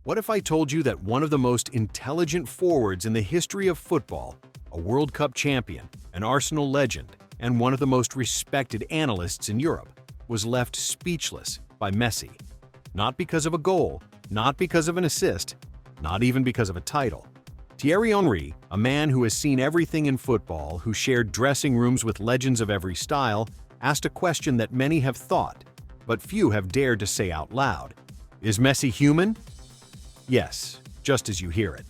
What if I told you that one of the most intelligent forwards in the history of football, a World Cup champion, an Arsenal legend, and one of the most respected analysts in Europe, was left speechless by Messi? Not because of a goal, not because of an assist, not even because of a title. Thierry Henry, a man who has seen everything in football, who shared dressing rooms with legends of every style, asked a question that many have thought, but few have dared to say out loud. Is Messi human? Yes, just as you hear it.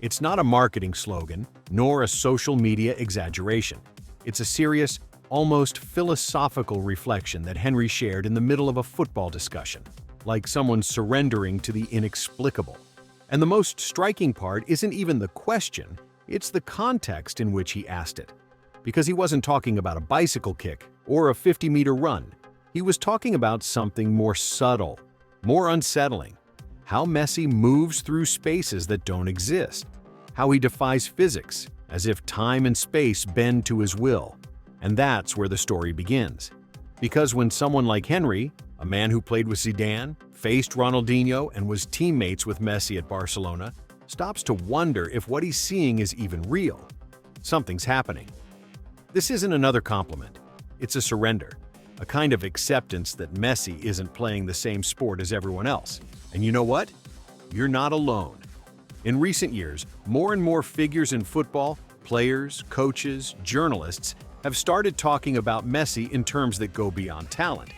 It's not a marketing slogan, nor a social media exaggeration. It's a serious, almost philosophical reflection that Henry shared in the middle of a football discussion, like someone surrendering to the inexplicable. And the most striking part isn't even the question, it's the context in which he asked it. Because he wasn't talking about a bicycle kick or a 50-meter run. He was talking about something more subtle, more unsettling. How Messi moves through spaces that don't exist. How he defies physics, as if time and space bend to his will. And that's where the story begins. Because when someone like Henry, a man who played with Zidane, faced Ronaldinho, and was teammates with Messi at Barcelona, stops to wonder if what he's seeing is even real, something's happening. This isn't another compliment. It's a surrender, a kind of acceptance that Messi isn't playing the same sport as everyone else. And you know what? You're not alone. In recent years, more and more figures in football, players, coaches, journalists, have started talking about Messi in terms that go beyond talent.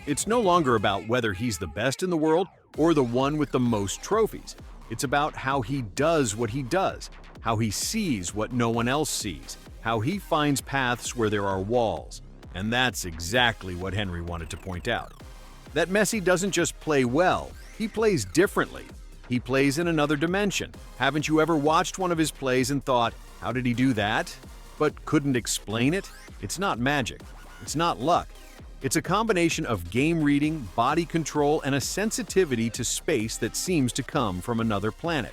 It's no longer about whether he's the best in the world or the one with the most trophies. It's about how he does what he does, how he sees what no one else sees, how he finds paths where there are walls. And that's exactly what Henry wanted to point out. That Messi doesn't just play well, he plays differently. He plays in another dimension. Haven't you ever watched one of his plays and thought, how did he do that? But couldn't explain it? It's not magic. It's not luck. It's a combination of game reading, body control, and a sensitivity to space that seems to come from another planet.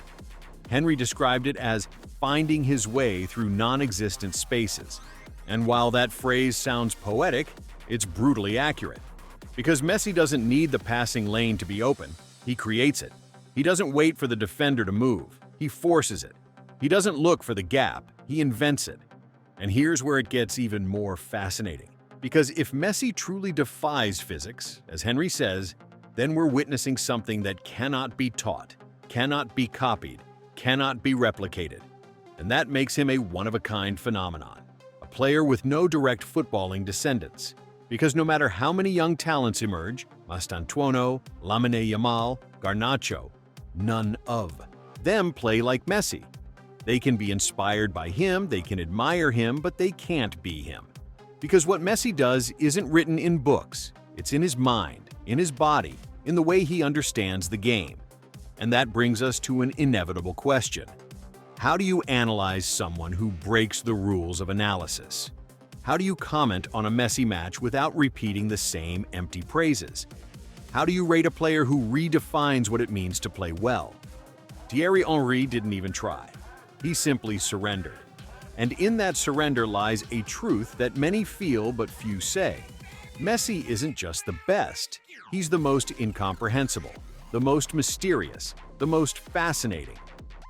Henry described it as finding his way through non-existent spaces. And while that phrase sounds poetic, it's brutally accurate. Because Messi doesn't need the passing lane to be open, he creates it. He doesn't wait for the defender to move, he forces it. He doesn't look for the gap, he invents it. And here's where it gets even more fascinating. Because if Messi truly defies physics, as Henry says, then we're witnessing something that cannot be taught, cannot be copied, cannot be replicated. And that makes him a one-of-a-kind phenomenon, a player with no direct footballing descendants. Because no matter how many young talents emerge, Mastantuono, Lamine Yamal, Garnacho, none of them play like Messi. They can be inspired by him, they can admire him, but they can't be him. Because what Messi does isn't written in books, it's in his mind, in his body, in the way he understands the game. And that brings us to an inevitable question. How do you analyze someone who breaks the rules of analysis? How do you comment on a Messi match without repeating the same empty praises? How do you rate a player who redefines what it means to play well? Thierry Henry didn't even try. He simply surrendered. And in that surrender lies a truth that many feel but few say. Messi isn't just the best, he's the most incomprehensible, the most mysterious, the most fascinating.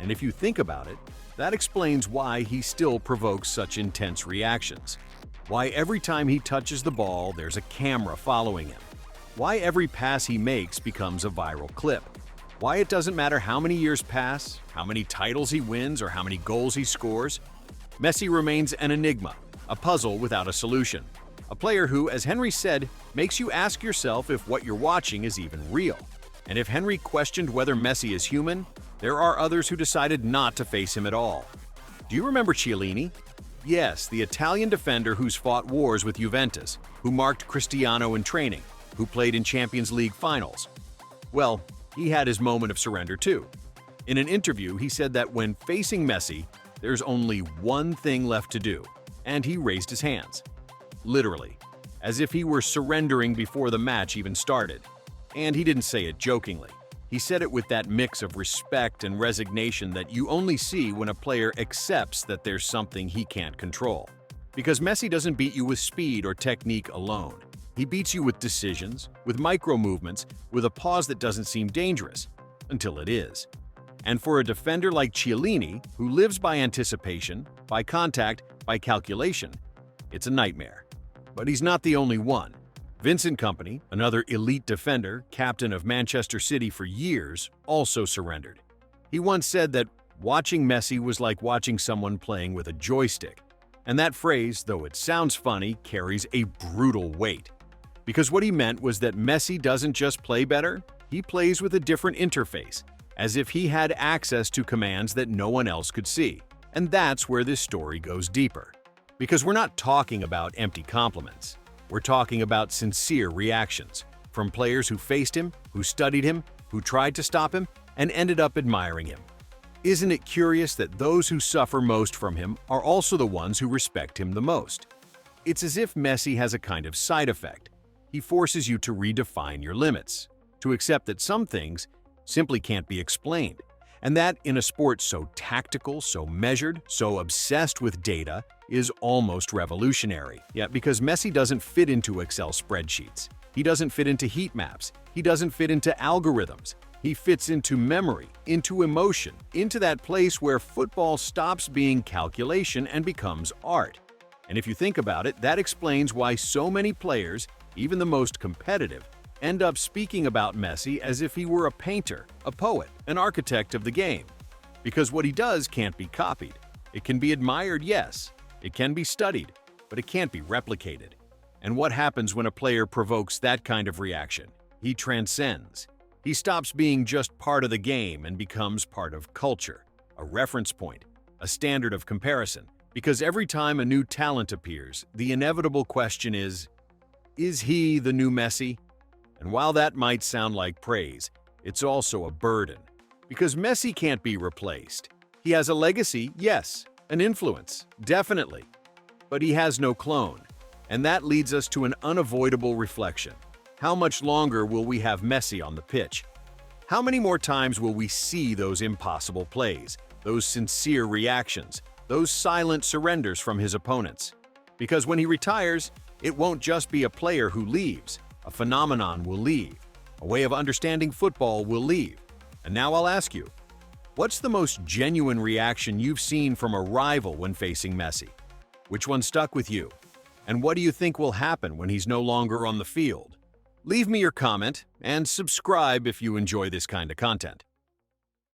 And if you think about it, that explains why he still provokes such intense reactions. Why every time he touches the ball, there's a camera following him. Why every pass he makes becomes a viral clip. Why it doesn't matter how many years pass, how many titles he wins, or how many goals he scores. Messi remains an enigma, a puzzle without a solution. A player who, as Henry said, makes you ask yourself if what you're watching is even real. And if Henry questioned whether Messi is human, there are others who decided not to face him at all. Do you remember Chiellini? Yes, the Italian defender who's fought wars with Juventus, who marked Cristiano in training, who played in Champions League finals. Well, he had his moment of surrender too. In an interview, he said that when facing Messi, there's only one thing left to do, and he raised his hands. Literally, as if he were surrendering before the match even started. And he didn't say it jokingly. He said it with that mix of respect and resignation that you only see when a player accepts that there's something he can't control. Because Messi doesn't beat you with speed or technique alone. He beats you with decisions, with micro movements, with a pause that doesn't seem dangerous. until it is. And for a defender like Chiellini, who lives by anticipation, by contact, by calculation, it's a nightmare. But he's not the only one. Vincent Kompany, another elite defender, captain of Manchester City for years, also surrendered. He once said that watching Messi was like watching someone playing with a joystick. And that phrase, though it sounds funny, carries a brutal weight. Because what he meant was that Messi doesn't just play better, he plays with a different interface, as if he had access to commands that no one else could see. And that's where this story goes deeper. Because we're not talking about empty compliments. We're talking about sincere reactions from players who faced him, who studied him, who tried to stop him, and ended up admiring him. Isn't it curious that those who suffer most from him are also the ones who respect him the most? It's as if Messi has a kind of side effect. He forces you to redefine your limits, to accept that some things simply can't be explained, and that in a sport so tactical, so measured, so obsessed with data, is almost revolutionary. Yet because Messi doesn't fit into Excel spreadsheets, he doesn't fit into heat maps, he doesn't fit into algorithms, he fits into memory, into emotion, into that place where football stops being calculation and becomes art. And if you think about it, that explains why so many players, even the most competitive, end up speaking about Messi as if he were a painter, a poet, an architect of the game. Because what he does can't be copied. It can be admired, yes. It can be studied, but it can't be replicated. And what happens when a player provokes that kind of reaction? He transcends. He stops being just part of the game and becomes part of culture, a reference point, a standard of comparison. Because every time a new talent appears, the inevitable question is he the new Messi? And while that might sound like praise, it's also a burden. Because Messi can't be replaced. He has a legacy, yes, an influence, definitely. But he has no clone. And that leads us to an unavoidable reflection. How much longer will we have Messi on the pitch? How many more times will we see those impossible plays, those sincere reactions, those silent surrenders from his opponents? Because when he retires, it won't just be a player who leaves. A phenomenon will leave. A way of understanding football will leave. And now I'll ask you, what's the most genuine reaction you've seen from a rival when facing Messi? Which one stuck with you? And what do you think will happen when he's no longer on the field? Leave me your comment and subscribe if you enjoy this kind of content.